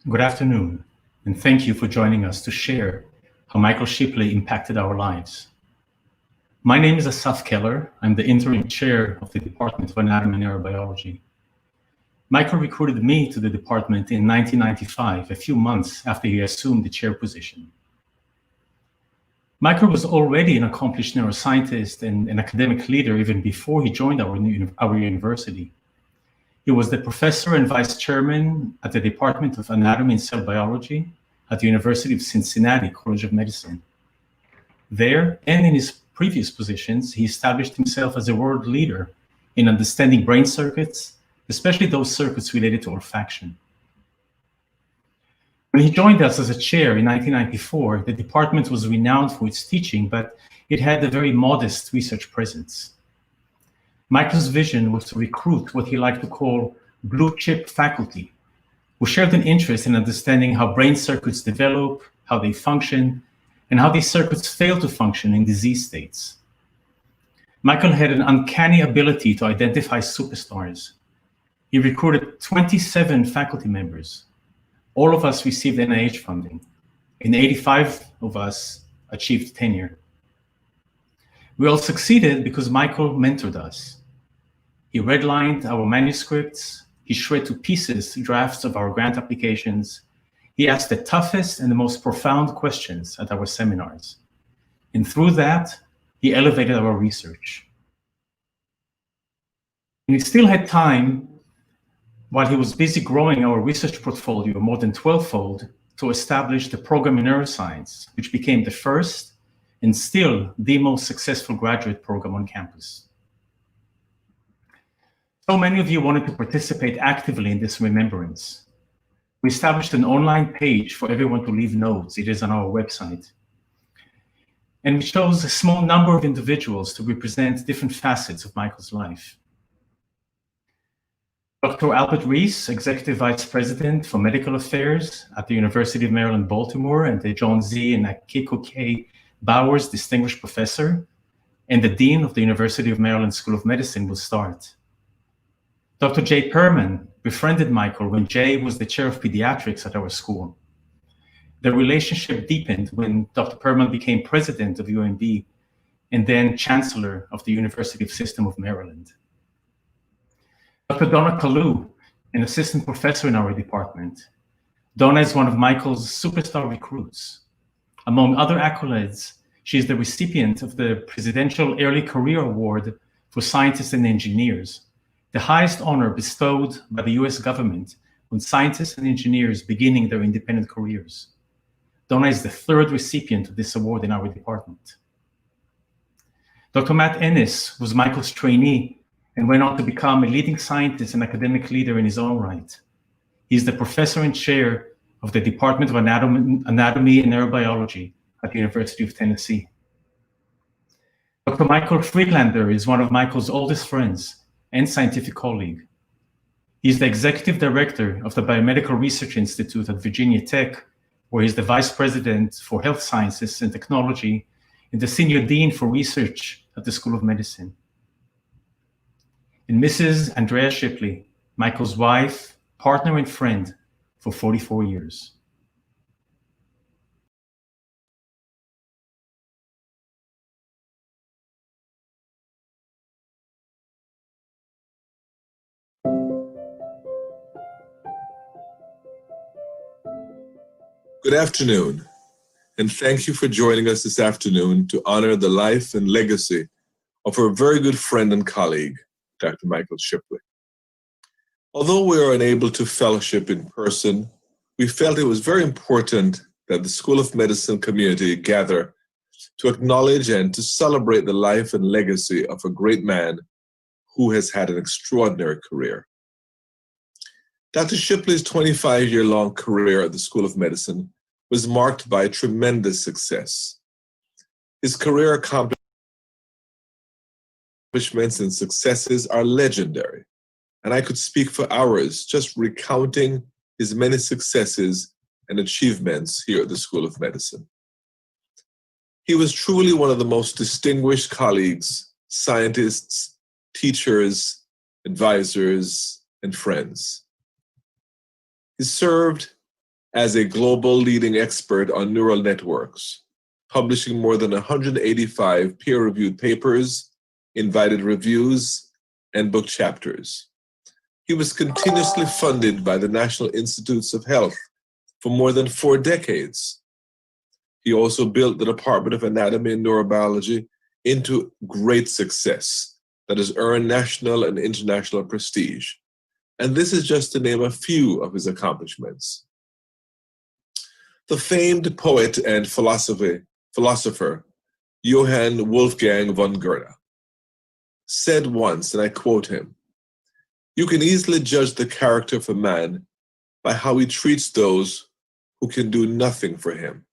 Good afternoon, and thank you for joining us to share how Michael Shipley impacted our lives. My name is Asaf Keller. I'm the interim chair of the Department of Anatomy and Neurobiology. Michael recruited me to the department in 1995, a few months after he assumed the chair position. Michael was already an accomplished neuroscientist and an academic leader even before he joined our university. He was the professor and vice chairman at the Department of Anatomy and Cell Biology at the University of Cincinnati College of Medicine. There, and in his previous positions, he established himself as a world leader in understanding brain circuits, especially those circuits related to olfaction. When he joined us as a chair in 1994, the department was renowned for its teaching, but it had a very modest research presence. Michael's vision was to recruit what he liked to call blue chip faculty, who shared an interest in understanding how brain circuits develop, how they function, and how these circuits fail to function in disease states. Michael had an uncanny ability to identify superstars. He recruited 27 faculty members. All of us received NIH funding, and 85 of us achieved tenure. We all succeeded because Michael mentored us. He redlined our manuscripts, he shred to pieces drafts of our grant applications, he asked the toughest and the most profound questions at our seminars. And through that, he elevated our research. And he still had time, while he was busy growing our research portfolio more than 12-fold, to establish the program in neuroscience, which became the first and still the most successful graduate program on campus. So many of you wanted to participate actively in this remembrance. We established an online page for everyone to leave notes. It is on our website. And we chose a small number of individuals to represent different facets of Michael's life. Dr. Albert Rees, Executive Vice President for Medical Affairs at the University of Maryland, Baltimore, and the John Z. and Akiko K. Bowers Distinguished Professor, and the Dean of the University of Maryland School of Medicine will start. Dr. Jay Perman befriended Michael when Jay was the chair of pediatrics at our school. The relationship deepened when Dr. Perman became president of UMB and then chancellor of the University System of Maryland. Dr. Donna Kalu, an assistant professor in our department. Donna is one of Michael's superstar recruits. Among other accolades, she is the recipient of the Presidential Early Career Award for Scientists and Engineers, the highest honor bestowed by the US government on scientists and engineers beginning their independent careers. Donna is the third recipient of this award in our department. Dr. Matt Ennis was Michael's trainee and went on to become a leading scientist and academic leader in his own right. He is the professor and chair of the Department of Anatomy and Neurobiology at the University of Tennessee. Dr. Michael Friedlander is one of Michael's oldest friends and scientific colleague. He is the executive director of the Biomedical Research Institute at Virginia Tech, where he's the vice president for health sciences and technology and the senior dean for research at the School of Medicine. And Mrs. Andrea Shipley, Michael's wife, partner, and friend for 44 years. Good afternoon, and thank you for joining us this afternoon to honor the life and legacy of our very good friend and colleague, Dr. Michael Shipley. Although we are unable to fellowship in person, we felt it was very important that the School of Medicine community gather to acknowledge and to celebrate the life and legacy of a great man who has had an extraordinary career. Dr. Shipley's 25-year-long career at the School of Medicine was marked by tremendous success. His career accomplishments and successes are legendary, and I could speak for hours just recounting his many successes and achievements here at the School of Medicine. He was truly one of the most distinguished colleagues, scientists, teachers, advisors, and friends. He served as a global leading expert on neural networks, publishing more than 185 peer-reviewed papers, invited reviews, and book chapters. He was continuously funded by the National Institutes of Health for more than 4 decades. He also built the Department of Anatomy and Neurobiology into great success that has earned national and international prestige. And this is just to name a few of his accomplishments. The famed poet and philosopher Johann Wolfgang von Goethe said once, and I quote him, "You can easily judge the character of a man by how he treats those who can do nothing for him."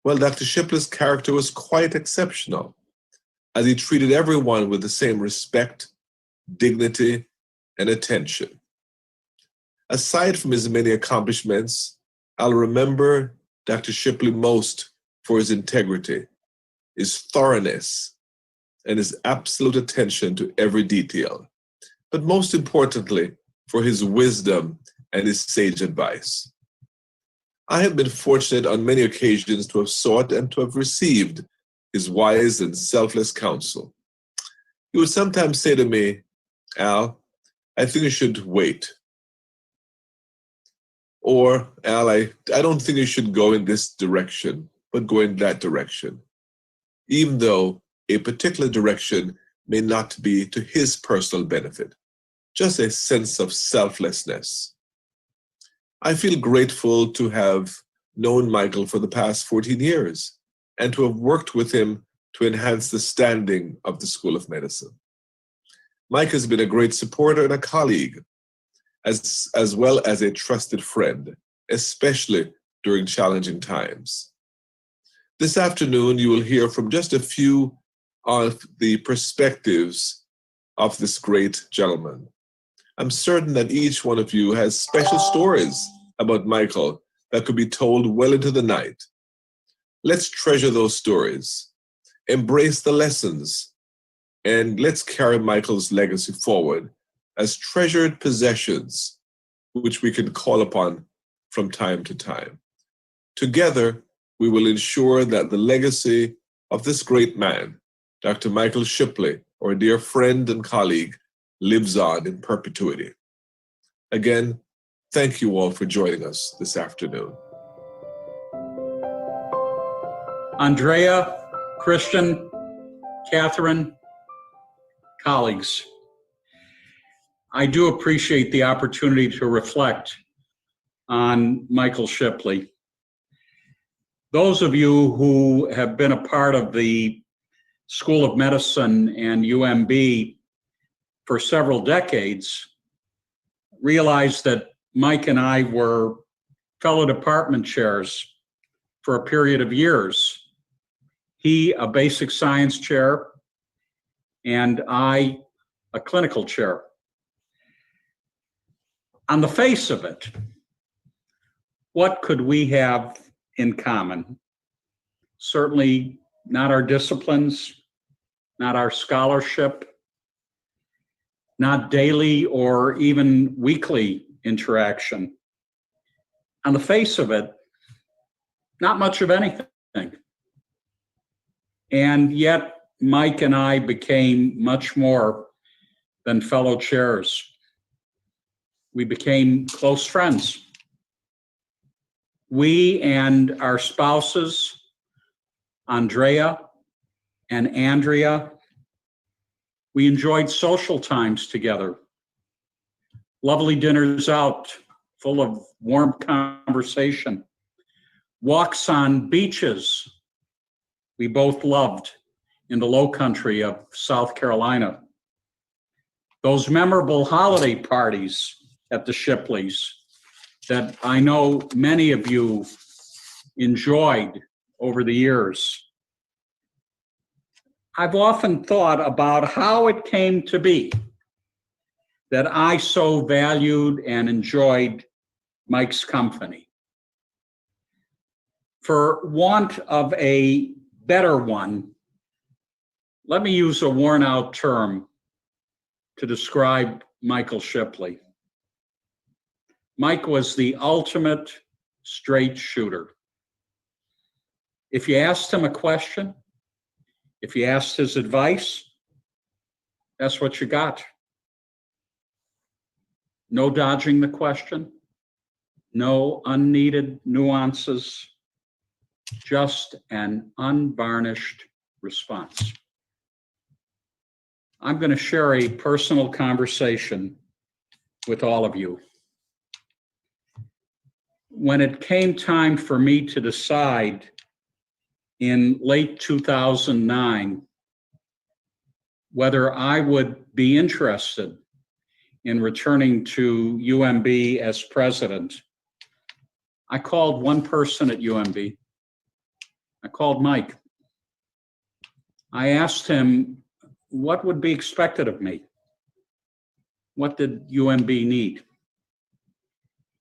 Well, Dr. Shipley's character was quite exceptional, as he treated everyone with the same respect, dignity, and attention. Aside from his many accomplishments, I'll remember Dr. Shipley most for his integrity, his thoroughness, and his absolute attention to every detail, but most importantly, for his wisdom and his sage advice. I have been fortunate on many occasions to have sought and to have received his wise and selfless counsel. He would sometimes say to me, "Al, I think you should wait." Or, "Al, I don't think you should go in this direction, but go in that direction," even though a particular direction may not be to his personal benefit, just a sense of selflessness. I feel grateful to have known Michael for the past 14 years and to have worked with him to enhance the standing of the School of Medicine. Mike has been a great supporter and a colleague, as well as a trusted friend, especially during challenging times. This afternoon, you will hear from just a few of the perspectives of this great gentleman. I'm certain that each one of you has special stories about Michael that could be told well into the night. Let's treasure those stories, embrace the lessons, and let's carry Michael's legacy forward as treasured possessions, which we can call upon from time to time. Together, we will ensure that the legacy of this great man, Dr. Michael Shipley, our dear friend and colleague, lives on in perpetuity. Again, thank you all for joining us this afternoon. Andrea, Christian, Catherine, colleagues, I do appreciate the opportunity to reflect on Michael Shipley. Those of you who have been a part of the School of Medicine and UMB for several decades realize that Mike and I were fellow department chairs for a period of years. He a basic science chair and I a clinical chair. On the face of it, what could we have in common? Certainly not our disciplines, not our scholarship, not daily or even weekly interaction. On the face of it, not much of anything. And yet, Mike and I became much more than fellow chairs. We became close friends. We and our spouses, Andrea and Andrea, we enjoyed social times together, lovely dinners out, full of warm conversation, walks on beaches we both loved in the low country of South Carolina, those memorable holiday parties at the Shipleys that I know many of you enjoyed over the years. I've often thought about how it came to be that I so valued and enjoyed Mike's company. For want of a better one, let me use a worn-out term to describe Michael Shipley. Mike was the ultimate straight shooter. If you asked him a question, if you asked his advice, that's what you got. No dodging the question, no unneeded nuances, just an unvarnished response. I'm going to share a personal conversation with all of you. When it came time for me to decide in late 2009 whether I would be interested in returning to UMB as president, I called one person at UMB. I called Mike. I asked him what would be expected of me. What did UMB need?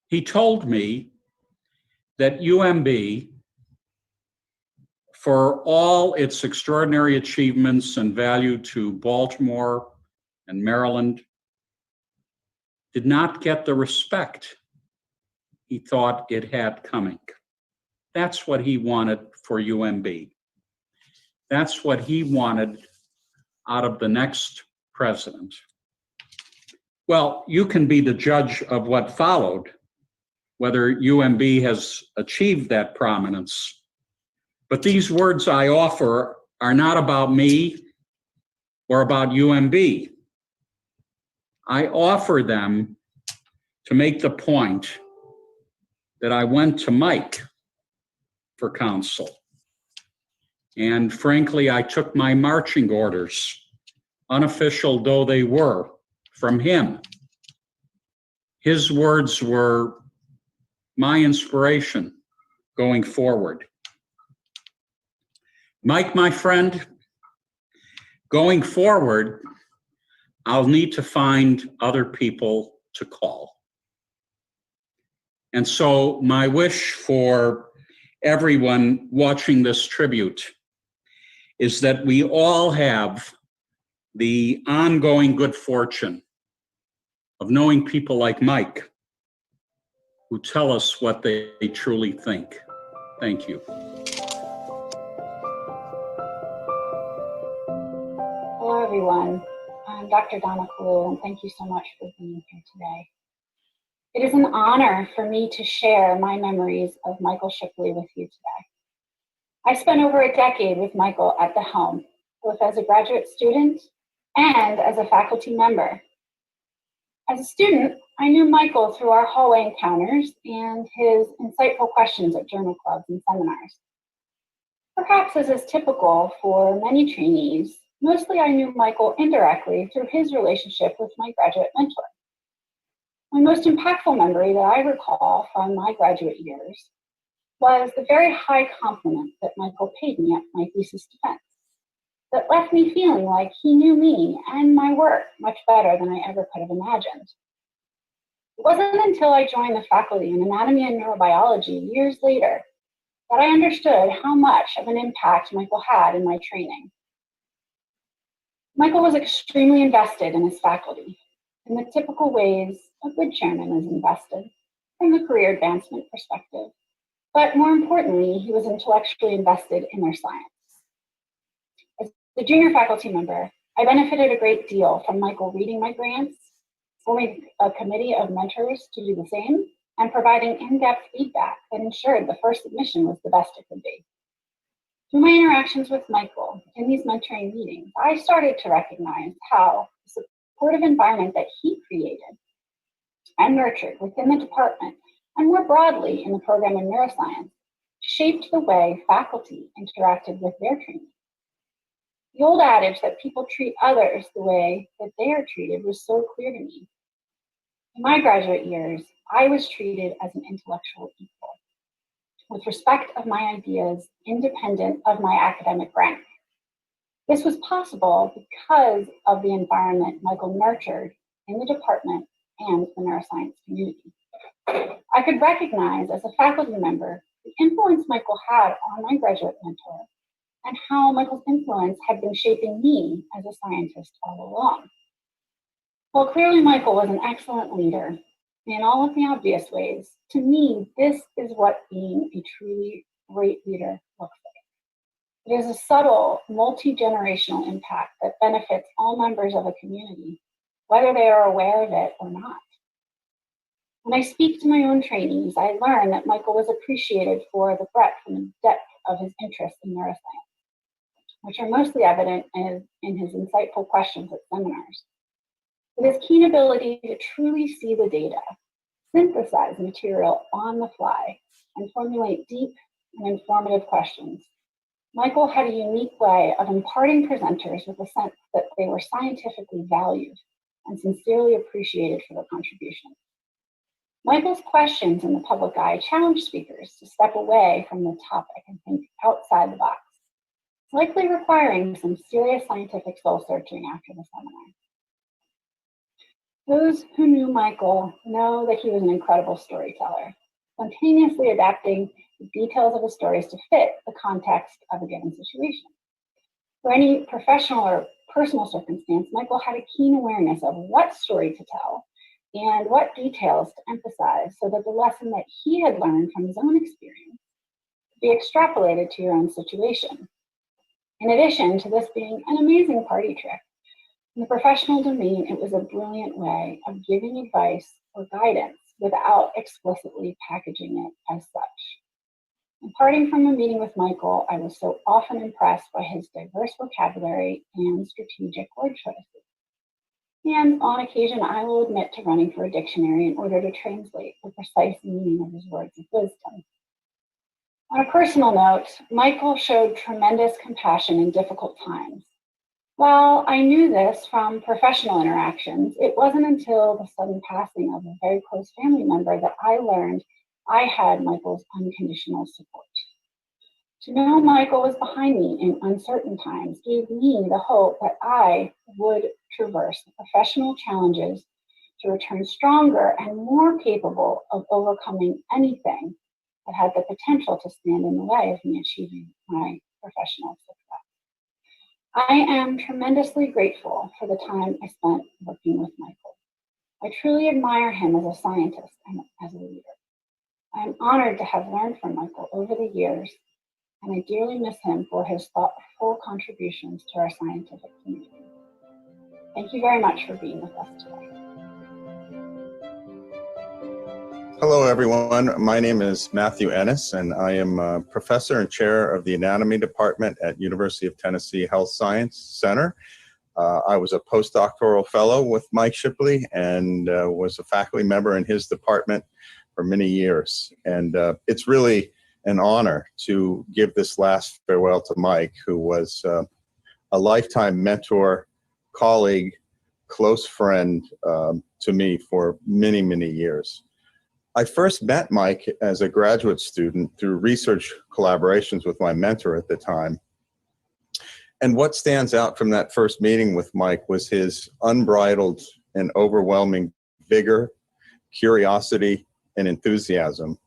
He told me that UMB, for all its extraordinary achievements and value to Baltimore and Maryland, did not get the respect he thought it had coming. That's what he wanted for UMB. That's what he wanted out of the next president. Well, you can be the judge of what followed, whether UMB has achieved that prominence. But these words I offer are not about me or about UMB. I offer them to make the point that I went to Mike for counsel. And frankly, I took my marching orders, unofficial though they were, from him. His words were my inspiration going forward. Mike, my friend, going forward, I'll need to find other people to call. And so my wish for everyone watching this tribute is that we all have the ongoing good fortune of knowing people like Mike who tell us what they truly think. Thank you. Hello, everyone. I'm Dr. Donna Kalu, and thank you so much for being here today. It is an honor for me to share my memories of Michael Shipley with you today. I spent over a decade with Michael at the helm, both as a graduate student and as a faculty member. As a student, I knew Michael through our hallway encounters and his insightful questions at journal clubs and seminars. Perhaps as is typical for many trainees, mostly I knew Michael indirectly through his relationship with my graduate mentor. My most impactful memory that I recall from my graduate years was the very high compliment that Michael paid me at my thesis defense that left me feeling like he knew me and my work much better than I ever could have imagined. It wasn't until I joined the faculty in anatomy and neurobiology years later that I understood how much of an impact Michael had in my training. Michael was extremely invested in his faculty in the typical ways a good chairman is invested from the career advancement perspective. But more importantly, he was intellectually invested in their science. As a junior faculty member, I benefited a great deal from Michael reading my grants, forming a committee of mentors to do the same, and providing in-depth feedback that ensured the first submission was the best it could be. Through my interactions with Michael in these mentoring meetings, I started to recognize how the supportive environment that he created and nurtured within the department, and more broadly in the program in neuroscience, shaped the way faculty interacted with their training. The old adage that people treat others the way that they are treated was so clear to me. In my graduate years, I was treated as an intellectual equal, with respect of my ideas independent of my academic rank. This was possible because of the environment Michael nurtured in the department and the neuroscience community. I could recognize as a faculty member the influence Michael had on my graduate mentor and how Michael's influence had been shaping me as a scientist all along. While clearly Michael was an excellent leader, in all of the obvious ways, to me, this is what being a truly great leader looks like. It is a subtle, multi-generational impact that benefits all members of a community, whether they are aware of it or not. When I speak to my own trainees, I learn that Michael was appreciated for the breadth and depth of his interest in neuroscience, which are mostly evident in his insightful questions at seminars. With his keen ability to truly see the data, synthesize material on the fly, and formulate deep and informative questions, Michael had a unique way of imparting presenters with a sense that they were scientifically valued and sincerely appreciated for their contributions. Michael's questions in the public eye challenged speakers to step away from the topic and think outside the box, likely requiring some serious scientific soul searching after the seminar. Those who knew Michael know that he was an incredible storyteller, spontaneously adapting the details of his stories to fit the context of a given situation. For any professional or personal circumstance, Michael had a keen awareness of what story to tell and what details to emphasize so that the lesson that he had learned from his own experience could be extrapolated to your own situation. In addition to this being an amazing party trick, in the professional domain, it was a brilliant way of giving advice or guidance without explicitly packaging it as such. Departing from a meeting with Michael, I was so often impressed by his diverse vocabulary and strategic word choices. And on occasion, I will admit to running for a dictionary in order to translate the precise meaning of his words of wisdom. On a personal note, Michael showed tremendous compassion in difficult times. While I knew this from professional interactions, it wasn't until the sudden passing of a very close family member that I learned I had Michael's unconditional support. To know Michael was behind me in uncertain times gave me the hope that I would traverse the professional challenges to return stronger and more capable of overcoming anything that had the potential to stand in the way of me achieving my professional success. I am tremendously grateful for the time I spent working with Michael. I truly admire him as a scientist and as a leader. I am honored to have learned from Michael over the years, and I dearly miss him for his thoughtful contributions to our scientific community. Thank you very much for being with us today. Hello, everyone. My name is Matthew Ennis, and I am a professor and chair of the Anatomy Department at University of Tennessee Health Science Center. I was a postdoctoral fellow with Mike Shipley and was a faculty member in his department for many years. And it's really an honor to give this last farewell to Mike, who was a lifetime mentor, colleague, close friend to me for many, many years. I first met Mike as a graduate student through research collaborations with my mentor at the time. And what stands out from that first meeting with Mike was his unbridled and overwhelming vigor, curiosity, and enthusiasm,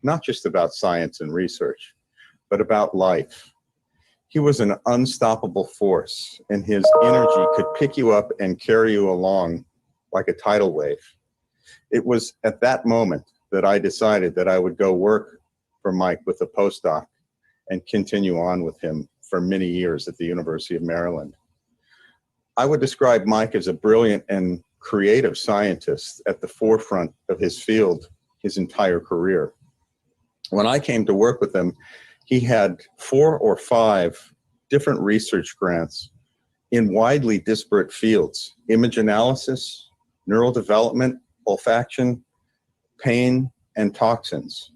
not just about science and research, but about life. He was an unstoppable force, and his energy could pick you up and carry you along like a tidal wave. It was at that moment that I decided that I would go work for Mike with a postdoc and continue on with him for many years at the University of Maryland. I would describe Mike as a brilliant and creative scientist at the forefront of his field his entire career. When I came to work with him, he had 4 or 5 different research grants in widely disparate fields: image analysis, neural development, olfaction, pain, and toxins.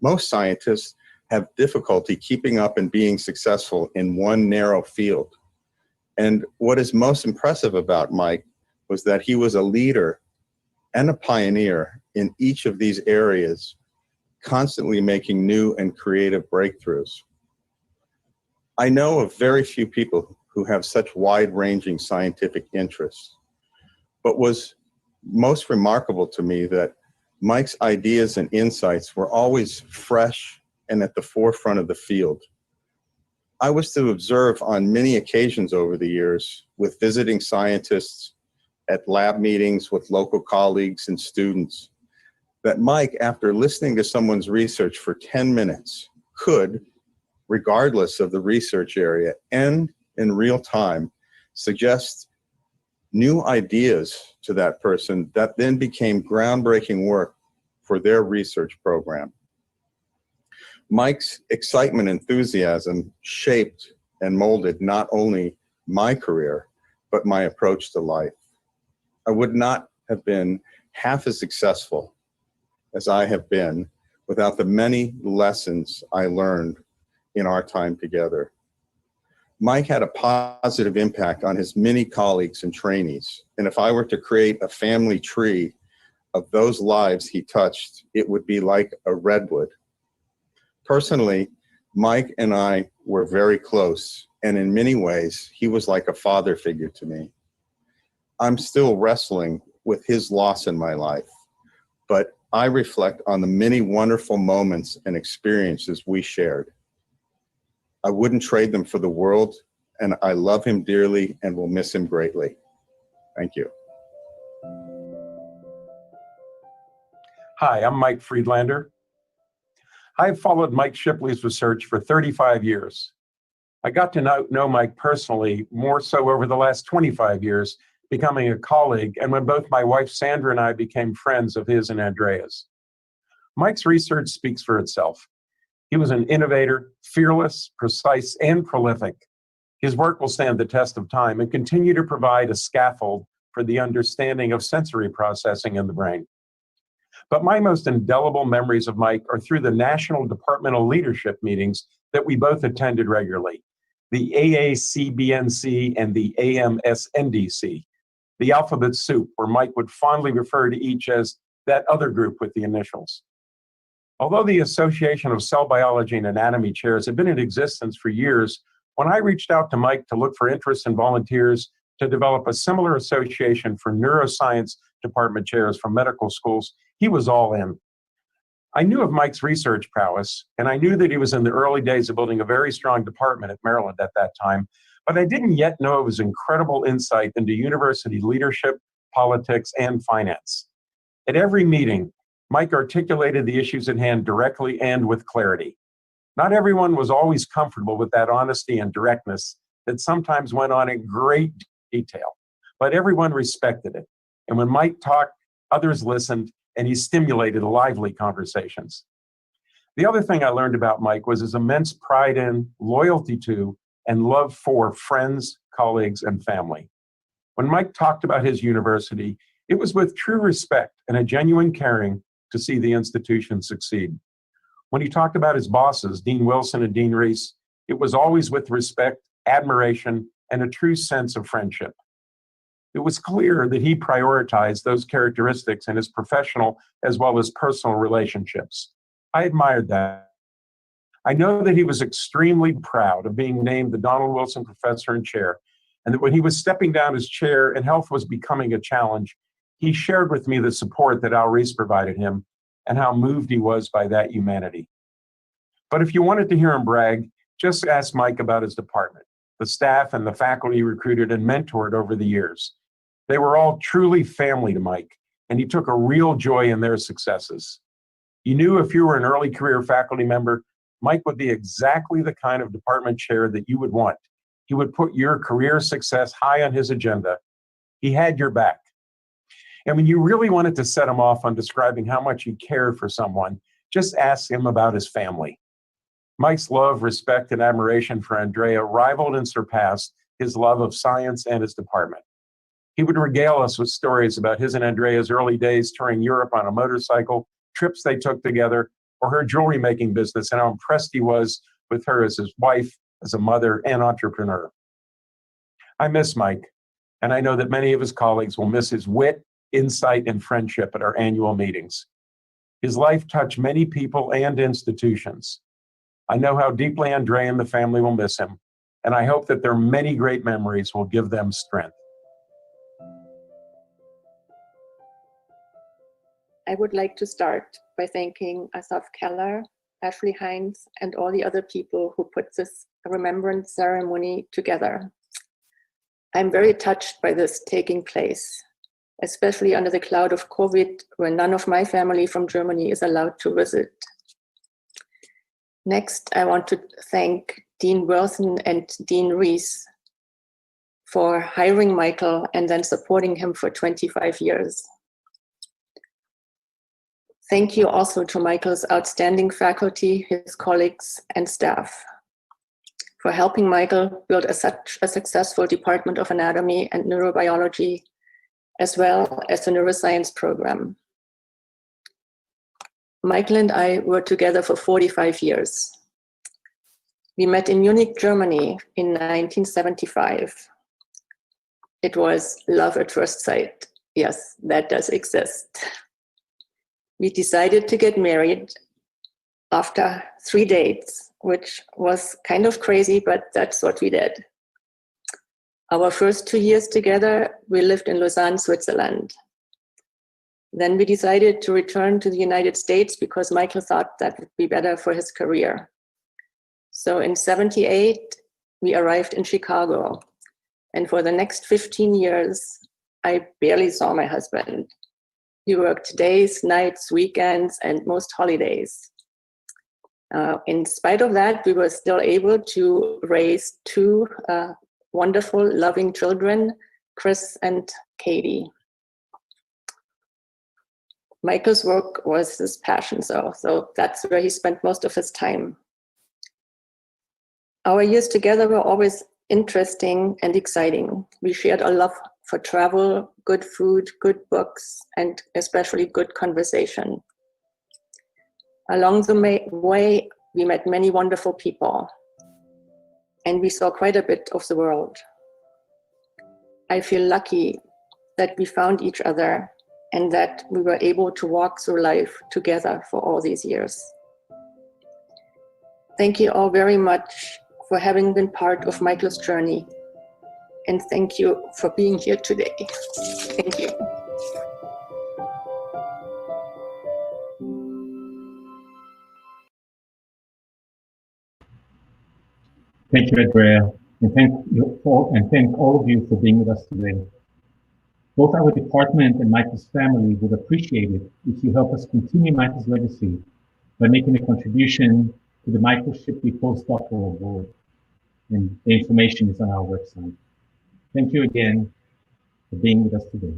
Most scientists have difficulty keeping up and being successful in one narrow field. And what is most impressive about Mike was that he was a leader and a pioneer in each of these areas, constantly making new and creative breakthroughs. I know of very few people who have such wide-ranging scientific interests, but was most remarkable to me that Mike's ideas and insights were always fresh and at the forefront of the field. I was to observe on many occasions over the years with visiting scientists at lab meetings with local colleagues and students, that Mike, after listening to someone's research for 10 minutes, could, regardless of the research area and in real time, suggest new ideas to that person that then became groundbreaking work for their research program. Mike's excitement and enthusiasm shaped and molded not only my career, but my approach to life. I would not have been half as successful as I have been without the many lessons I learned in our time together. Mike had a positive impact on his many colleagues and trainees. And if I were to create a family tree of those lives he touched, it would be like a redwood. Personally, Mike and I were very close, and in many ways, he was like a father figure to me. I'm still wrestling with his loss in my life, but I reflect on the many wonderful moments and experiences we shared. I wouldn't trade them for the world, and I love him dearly and will miss him greatly. Thank you. Hi, I'm Mike Friedlander. I've followed Mike Shipley's research for 35 years. I got to know Mike personally more so over the last 25 years, becoming a colleague, and when both my wife Sandra and I became friends of his and Andrea's. Mike's research speaks for itself. He was an innovator, fearless, precise, and prolific. His work will stand the test of time and continue to provide a scaffold for the understanding of sensory processing in the brain. But my most indelible memories of Mike are through the national departmental leadership meetings that we both attended regularly, the AACBNC and the AMSNDC, the alphabet soup where Mike would fondly refer to each as that other group with the initials. Although the Association of Cell Biology and Anatomy chairs had been in existence for years, when I reached out to Mike to look for interest in volunteers to develop a similar association for neuroscience department chairs from medical schools, he was all in. I knew of Mike's research prowess, and I knew that he was in the early days of building a very strong department at Maryland at that time, but I didn't yet know of his incredible insight into university leadership, politics, and finance. At every meeting, Mike articulated the issues at hand directly and with clarity. Not everyone was always comfortable with that honesty and directness that sometimes went on in great detail, but everyone respected it. And when Mike talked, others listened, and he stimulated lively conversations. The other thing I learned about Mike was his immense pride in, loyalty to, and love for friends, colleagues, and family. When Mike talked about his university, it was with true respect and a genuine caring to see the institution succeed. When he talked about his bosses, Dean Wilson and Dean Reese, it was always with respect, admiration, and a true sense of friendship. It was clear that he prioritized those characteristics in his professional as well as personal relationships. I admired that. I know that he was extremely proud of being named the Donald Wilson Professor and Chair, and that when he was stepping down as chair and health was becoming a challenge, he shared with me the support that Al Reese provided him and how moved he was by that humanity. But if you wanted to hear him brag, just ask Mike about his department, the staff and the faculty he recruited and mentored over the years. They were all truly family to Mike, and he took a real joy in their successes. You knew if you were an early career faculty member, Mike would be exactly the kind of department chair that you would want. He would put your career success high on his agenda. He had your back. And when you really wanted to set him off on describing how much he cared for someone, just ask him about his family. Mike's love, respect, and admiration for Andrea rivaled and surpassed his love of science and his department. He would regale us with stories about his and Andrea's early days touring Europe on a motorcycle, trips they took together, or her jewelry making business, and how impressed he was with her as his wife, as a mother, and entrepreneur. I miss Mike, and I know that many of his colleagues will miss his wit, insight, and friendship at our annual meetings. His life touched many people and institutions. I know how deeply Andrea and the family will miss him, and I hope that their many great memories will give them strength. I would like to start by thanking Asaf Keller, Ashley Hines, and all the other people who put this remembrance ceremony together. I'm very touched by this taking place. especially under the cloud of COVID, where none of my family from Germany is allowed to visit. Next, I want to thank Dean Worthen and Dean Rees for hiring Michael and then supporting him for 25 years. Thank you also to Michael's outstanding faculty, his colleagues, and staff for helping Michael build such a successful Department of Anatomy and Neurobiology, as well as the Neuroscience program. Michael and I were together for 45 years. We met in Munich, Germany in 1975. It was love at first sight. Yes, that does exist. We decided to get married after 3 dates, which was kind of crazy, but that's what we did. Our first 2 years together, we lived in Lausanne, Switzerland. Then we decided to return to the United States because Michael thought that would be better for his career. So in '78, we arrived in Chicago. And for the next 15 years, I barely saw my husband. He worked days, nights, weekends, and most holidays. In spite of that, we were still able to raise 2 wonderful, loving children, Chris and Katie. Michael's work was his passion, so that's where he spent most of his time. Our years together were always interesting and exciting. We shared a love for travel, good food, good books, and especially good conversation. Along the way, we met many wonderful people, and we saw quite a bit of the world. I feel lucky that we found each other and that we were able to walk through life together for all these years. Thank you all very much for having been part of Michael's journey. And thank you for being here today. Thank you. Thank you, Andrea, and thank all of you for being with us today. Both our department and Michael's family would appreciate it if you help us continue Michael's legacy by making a contribution to the Michael Shipley Postdoctoral Award. And the information is on our website. Thank you again for being with us today.